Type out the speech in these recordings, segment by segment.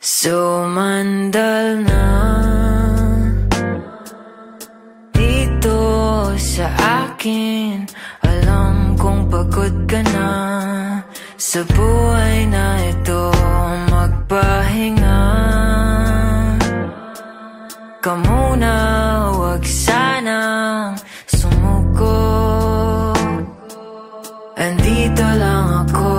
Sumandal na dito sa akin. Alam kong pagod ka na sa buhay na ito. Magpahinga ka muna, wag sanang sumuko. Andito lang ako.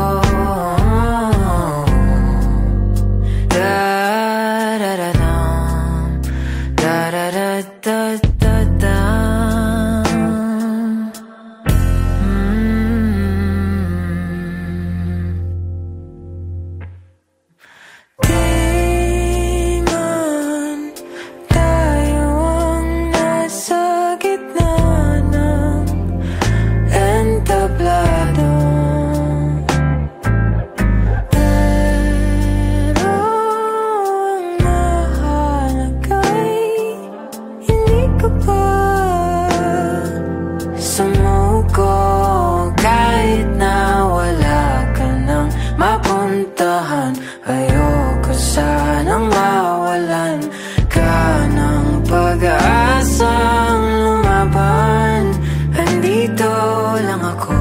Ayoko sanang mawalan ka ng pag-aasang lumaban. Andito lang ako.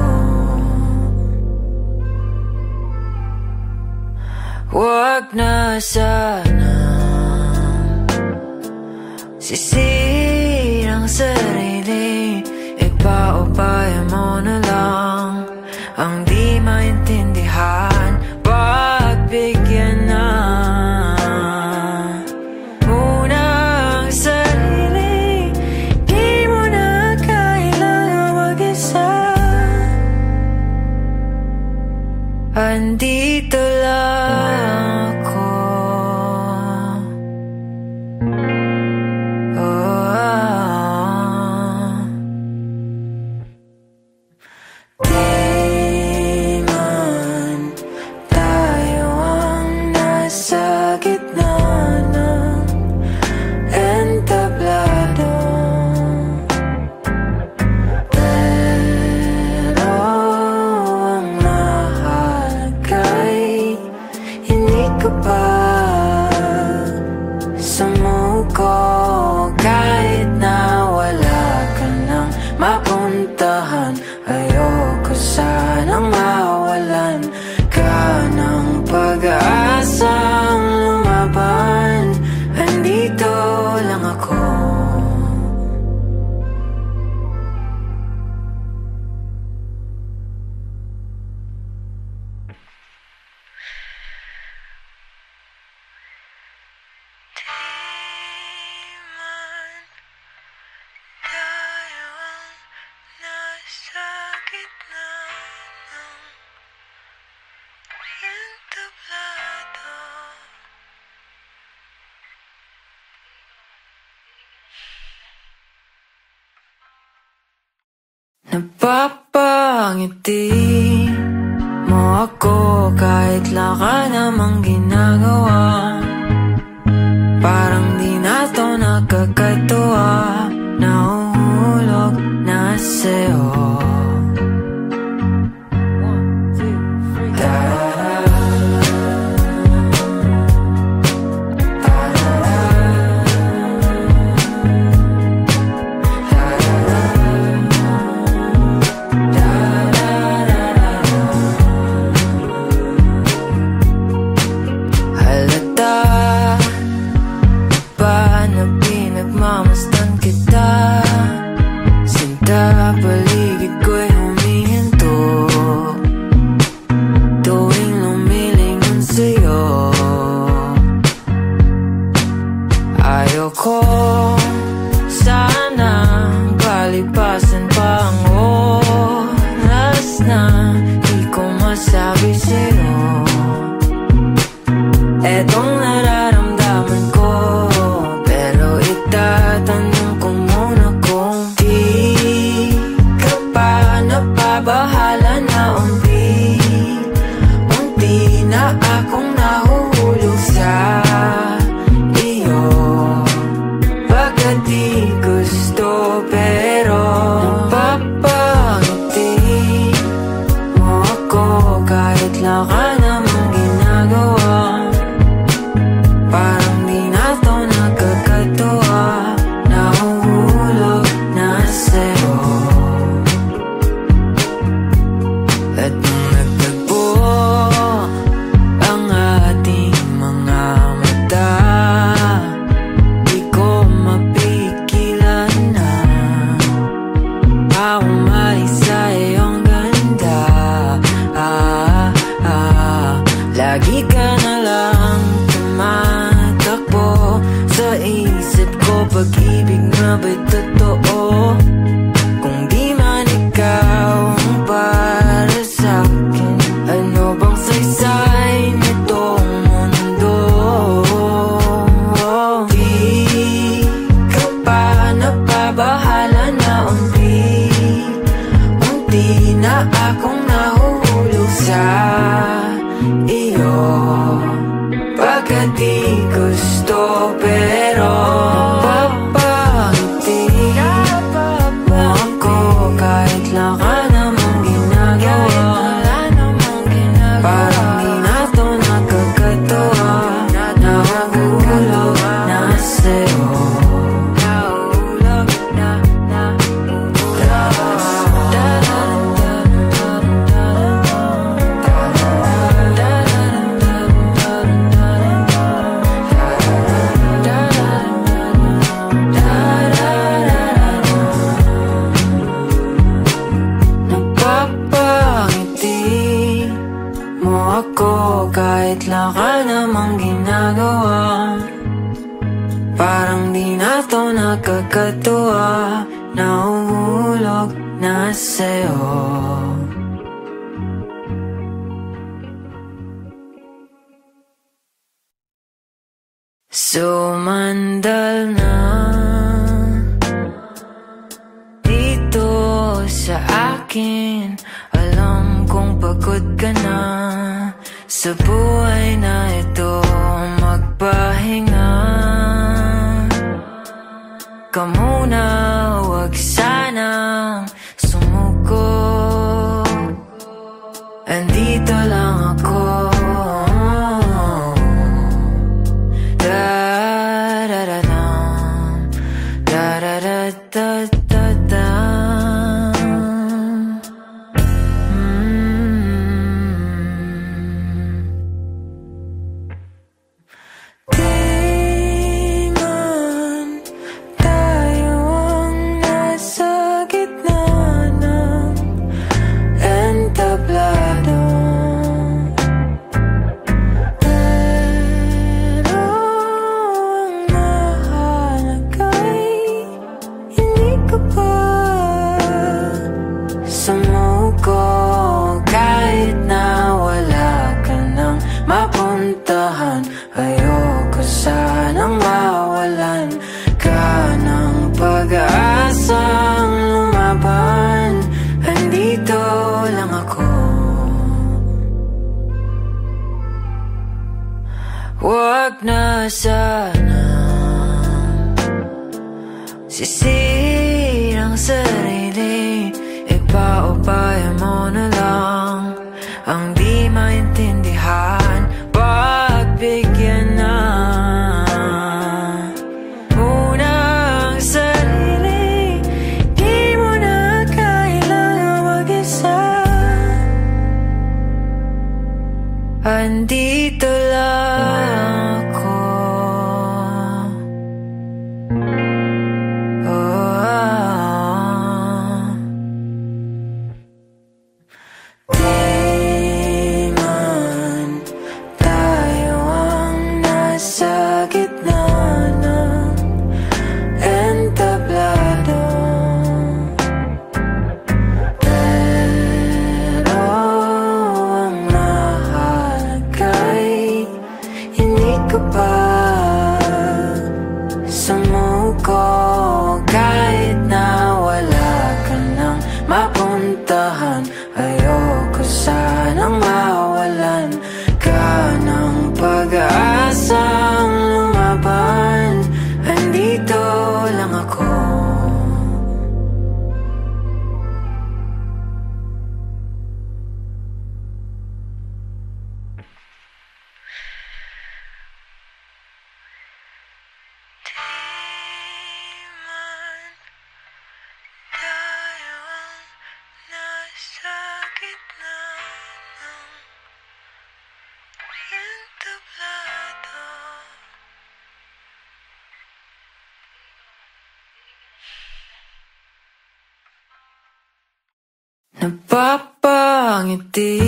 Huwag na sana sisirang sarili. Ipaubaya mo na lang ang di maintindihan. Pagbigyan na muna ang sarili. Di mo na kailangan mag-isa. Andito lang ako. Ayoko sanang mawalan ka ng pag-aasang lumaban. Andito lang ako. Napapangiti mo ako kahit wala ka namang ginagawa. Parang di na to nakakatuwa. Nahuhulog na sa'yo. Paligid ko'y humihinto tuwing lumilingon sa'yo. Ayoko sanang palipasan pa ang oras na di ko masabi sa'yo etong nararamdaman ko. Pero itatanong ko muna kung bahala na unti na akong nahuhulog sa iyo. Pagkat di gusto pero napapangiti mo ako kahit wala ka namang ginagawa. ka na lang tumatakbo sa isip ko. Pag-ibig nga ba'y totoo? Kung di man ikaw ang para sa'kin, ano bang saysay nitong mundo? Di ka pa napabahala na unti na akong nahuhulog sa iyo. Pagkat di gusto pero napapangiti mo ako kahit lang ka namang ginagawa. Parang di na to nakakatawa, nahuhulog na sa'yo. Kahit lang ka namang ginagawa, parang di na to nakakatuwa, nahuhulog na sa'yo. Sumandal na dito sa akin, alam kong pagod ka na sa buhay na ito, magpahinga ka muna, wag sanang sumuko. Andito lang ako. Da-da-da-dam, da-da-da-da-da-dam. Ayoko sanang mawalan ka ng pag-aasang lumaban. Andito lang ako. Huwag na sana sisirang sarili, ipaubaya mo na lang ang di maintindihan. Pagbigyan na muna ang sarili, di mo na kailangan mag-isa. Andito lang ako. Ayoko sanang mawalan ka ng pag-aasang lumaban. Andito lang ako. Napapangiti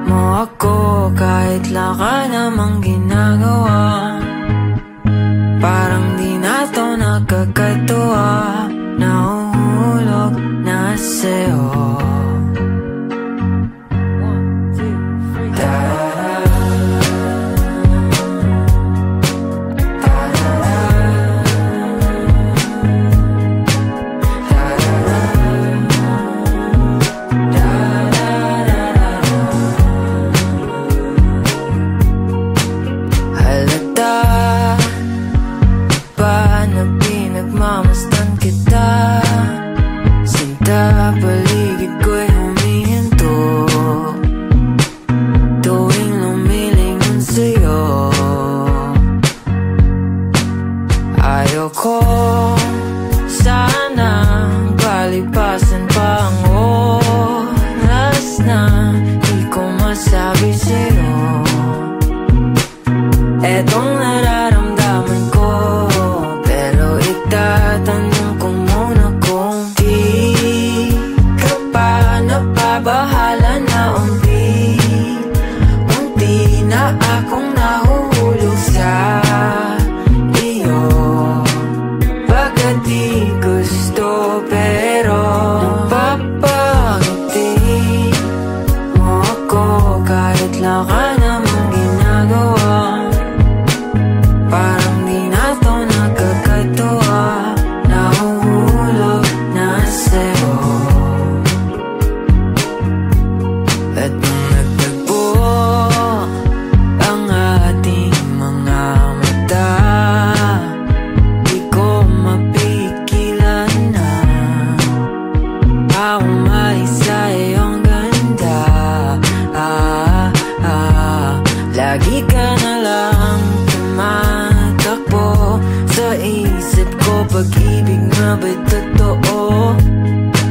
mo ako kahit laka namang ginagawa. Parang di na to nakakatuwa, nahuhulog na sa'yo. Paligid ko'y humihinto tuwing lumilingon sa'yo. Ayoko sanang palipasan pa ang oras na di ko masabi sa'yo etong nararamdaman ko, pero itatanong ko muna kung bahala na unti na akong nahuhulog sa iyo. Pagkat di gusto pero napapangiti mo ako kahit laka namang ginagawa. Parang di na to nakakatuwa, nahuhulog na sa'yo. At nung nagtagpo ang ating mga mata, di ko mapigilan na umalis sa iyong ganda. Lagi ka na lang tumatakbo sa isip ko, pag-ibig nga ba'y totoo?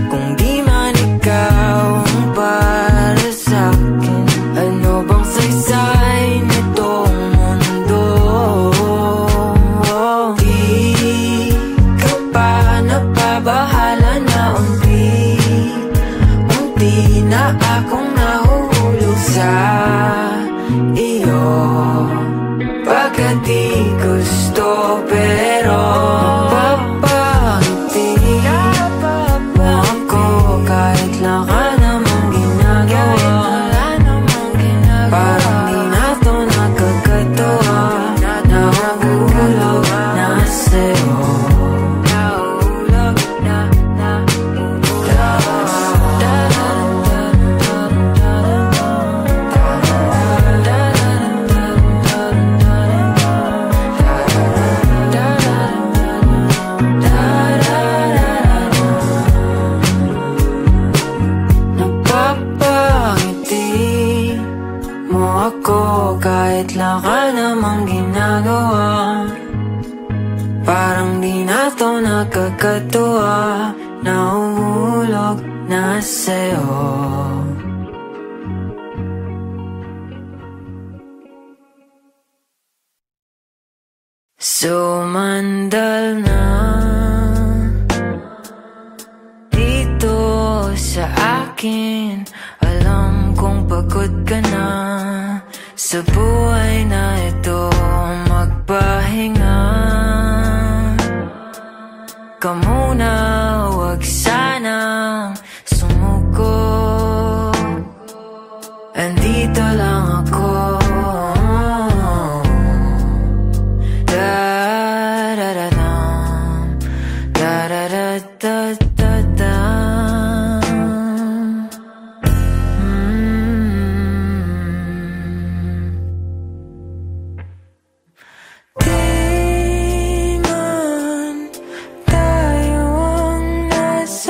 Kung di man ikaw ang para sa'kin, ano bang saysay nitong mundo? Di ka pa napabahala na unti na akong nahuhulog sa iyo. Pagkat di gusto pero napapangiti mo ako kahit laka namang ginagawa. Parang di na to nakakatuwa, nahuhulog na sa'yo. Kahit laka namang ginagawa, parang di na to nakakatuwa, nahuhulog na sa'yo. Sumandal na dito sa akin, alam kong pagod ka na sa buhay na ito, magpahinga ka muna, wag sanang sumuko. Andito lang ako, da-da-da-dam, da-da-da-da-da-dam. Di man tayo ang nasa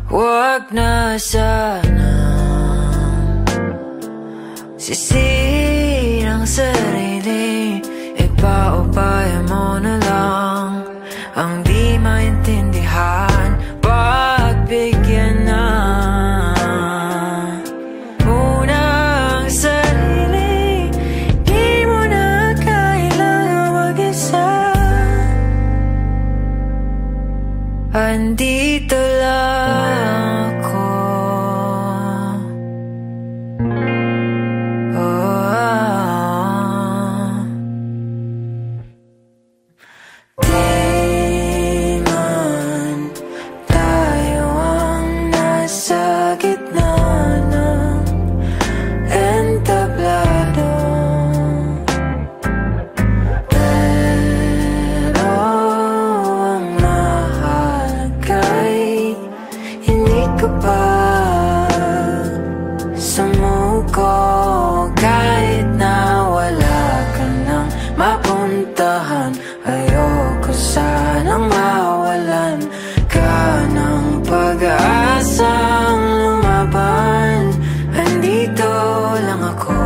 Huwag na sana sisihin ang sarili, ipaubaya mo na lang ang di maintindihan. Pagbigyan na muna ang sarili, di mo na kailangan mag-isa. Andito lang ako. Di man tayo ang nasa gitna ng entablado, pero ang mahalaga hindi ka pa sumuko. Kahit na wala ka nang mapuntahan, ayoko sanang mawalan ka ng pag-aasang lumaban. Andito lang ako.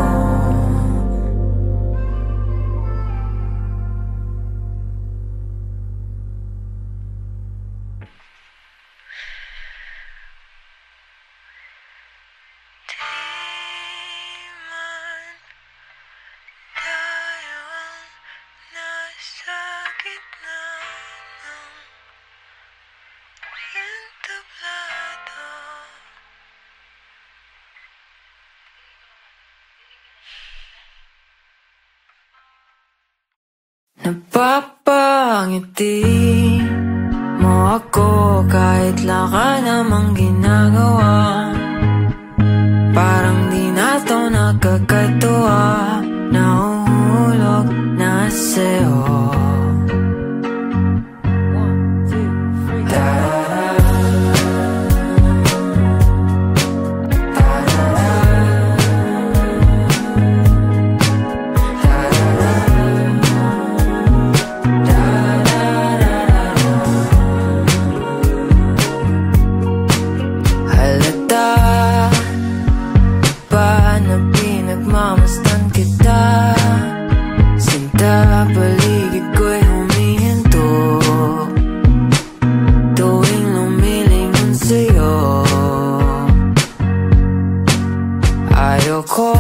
Napapangiti mo ako kahit wala ka namang ginagawa. Parang di na to nakakatuwa, nahuhulog na sa'yo. Nagmamasdan kita, sinta paligid ko'y humihinto tuwing lumilingon sa'yo. Ayoko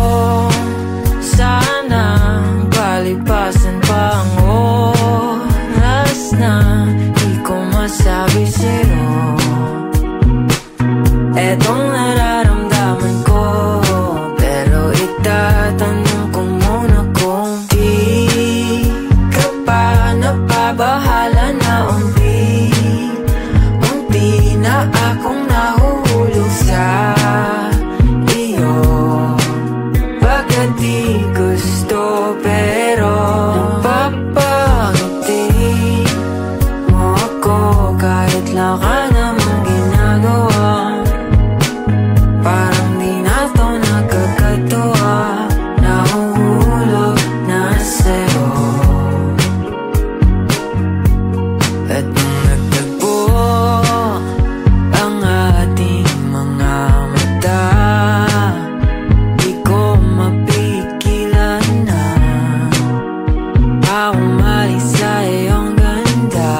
sanang palipasan pa ang oras na di ko masabi sa'yo etong nararamdaman ko. Tatanong ko muna kung di ka pa napabahala na unti na akong nahuhulog sa iyo. Baka di gusto pero napapangiti mo ako kahit wala ka namang ginagawa. Parang di na to nakakatuwa, nahuhulog na sa'yo. At nung nagtagpo ang ating mga mata, di ko mapigilan na umalis sa iyong ganda.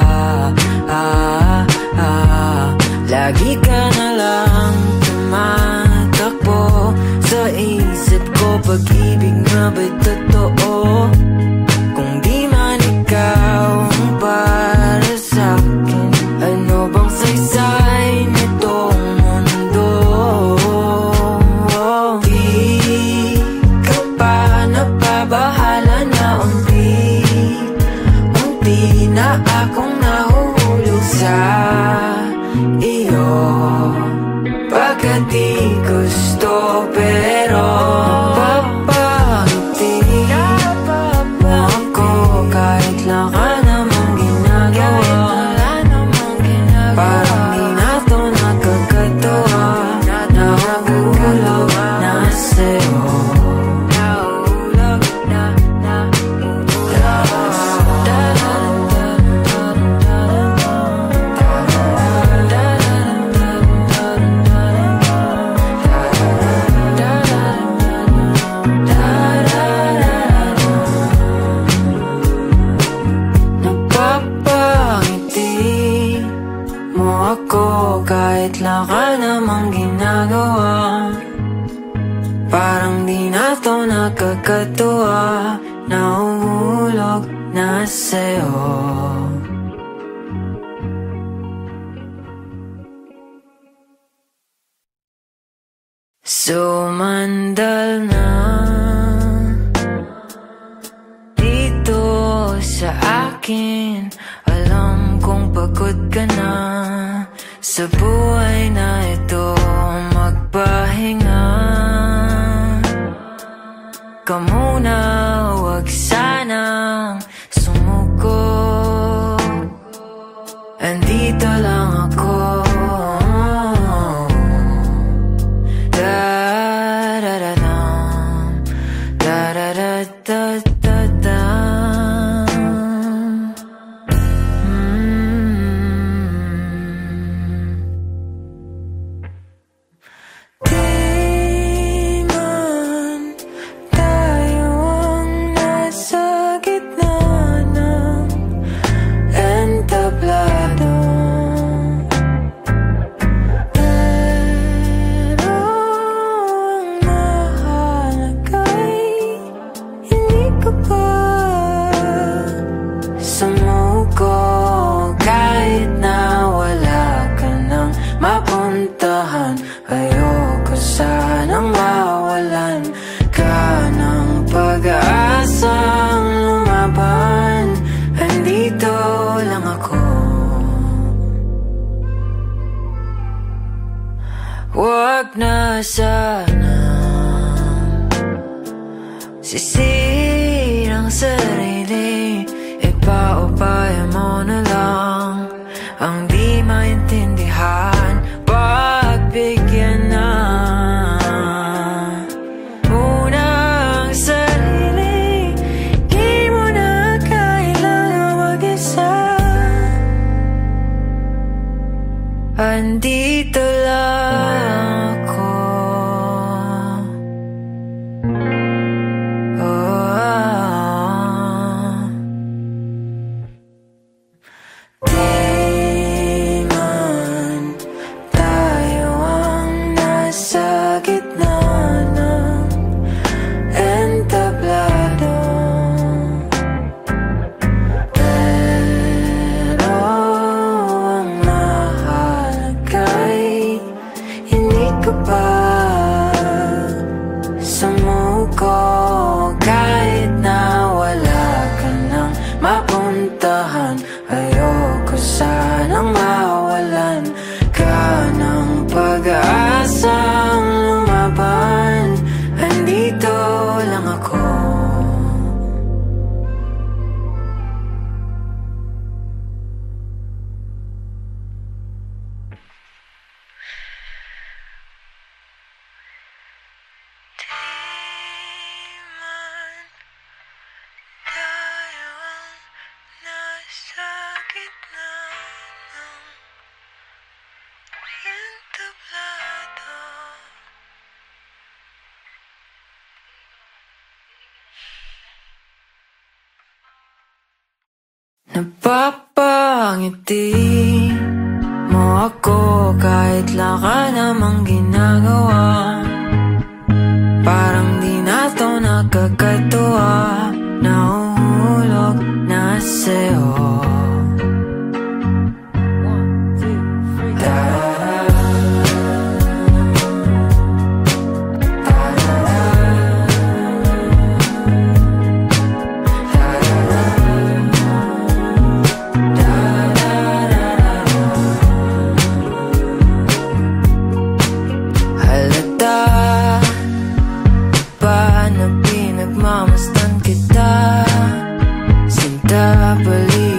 Lagi ka na lang tumatakbo sa isip ko. Pag-ibig nga ba'y totoo? Kung di man ikaw ang para sa'kin, ano bang saysay nitong mundo? Di ka pa napabahala na unti na akong nahuhulog sa iyo. Baka di gusto pero napapangiti mo ako kahit wala ka namang ginagawa. Parang di na to nakakatuwa, nahuhulog na sa'yo. kahit wala ka namang ginagawa. Parang di na to nakakatuwa, nahuhulog na sa'yo. Sumandal na dito sa akin. Alam kong pagod ka na sa buhay na ito, magpahinga ka muna, wag sanang sumuko. Andito lang ako. Ayoko sanang mawalan ka ng pag-aasang lumaban. Andito lang ako. Huwag na sana sisirang sarili, ipaupaya mo na lang ang di maintindihan. Pagbigyan na muna ang sarili, di mo na kailangan mag-isa. Andito lang ako. Ayoko sanang mawalan ka ng pag-aasang lumaban. Andito lang ako. Napapangiti mo ako kahit wala ka namang ginagawa. Parang di na to nakakatuwa, nahuhulog na sa'yo. Mamastan kita, sinta balik.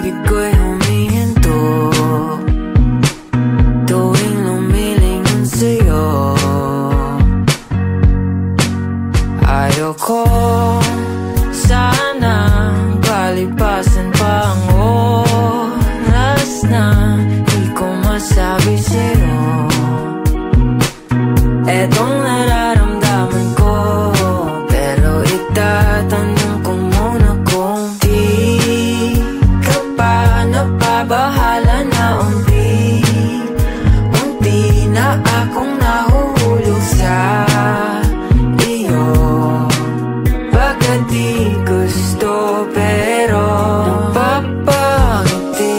na akong nahuhulog sa iyo. Bakit di gusto pero napapangiti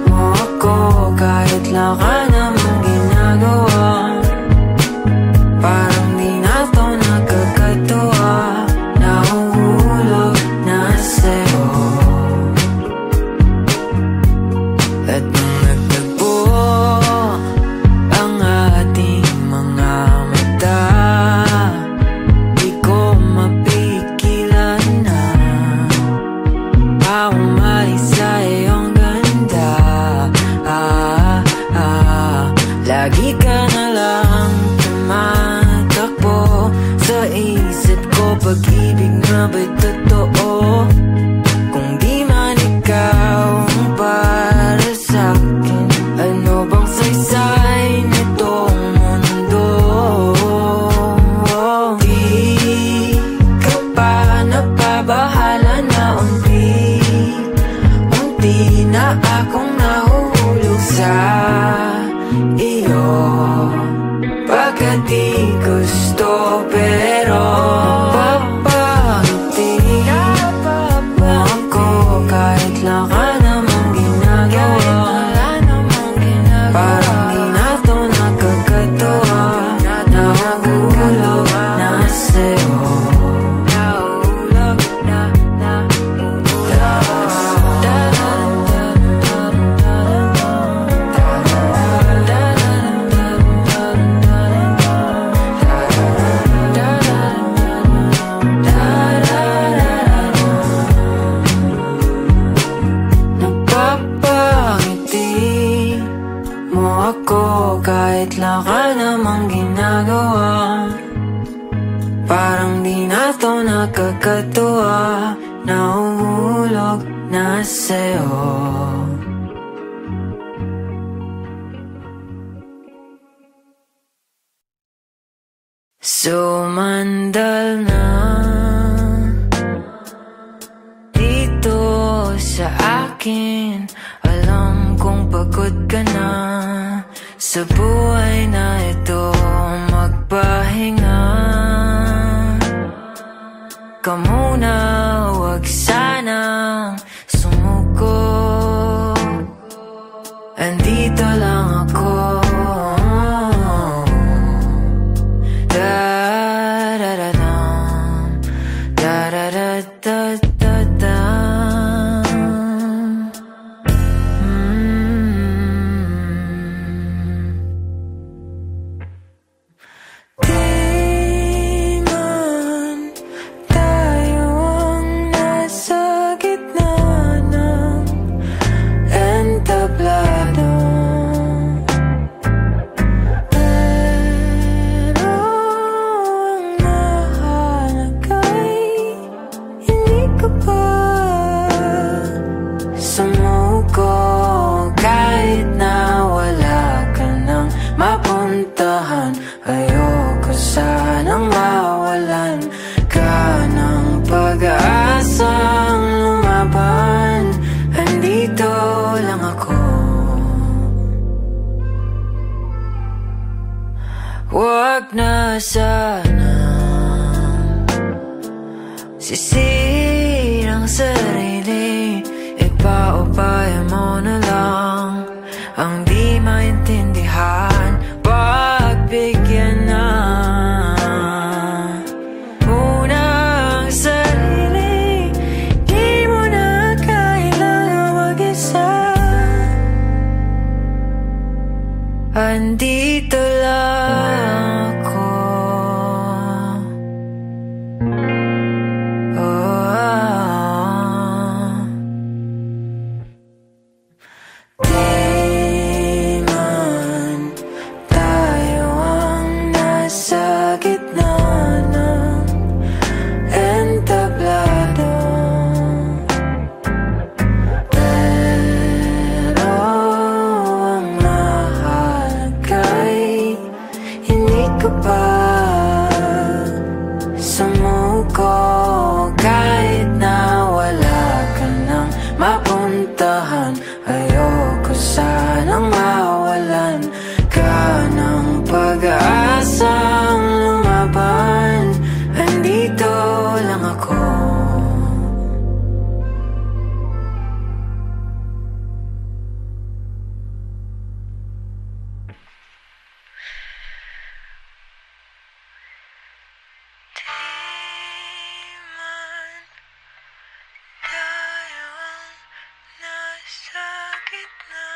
mo ako kahit lang ka namang ginagawa. Parang di na to nakakatuwa, nahuhulog na sa'yo. At nung nagtagpo ang ating mga mata, di ko mapigilan na umalis sa iyong ganda. Lagi ka na lang tumatakbo sa isip ko. Pag-ibig na ba'y totoo? Kung di man ikaw ang para sa'kin, ano bang saysay nitong mundo? Di ka pa napabahala na unti na akong nahuhulog sa iyo. Bakit di gusto pero papangiti mo ako kahit lang ka namang ginagawa. Parang di na to nakakatuwa, nahuhulog na sa'yo. Nahulog na napapangiti mo ako kahit lang ka namang ginagawa. Parang di na to nakakatuwa, nahuhulog na sa'yo. Sumandal na dito sa akin. Alam kong pagod ka na sa buhay na ito, magpahinga ka muna, wag sanang sumuko. Andito lang ako. Ayoko sanang mawalan ka ng pag-aasang lumaban. Andito lang ako. Huwag na sana sisirang sarili, ipaupaya mo na lang ang di maintindihan. Pagbigyan na muna ang sarili, di mo na kailangan mag-isa. Andito lang ako. Hindi na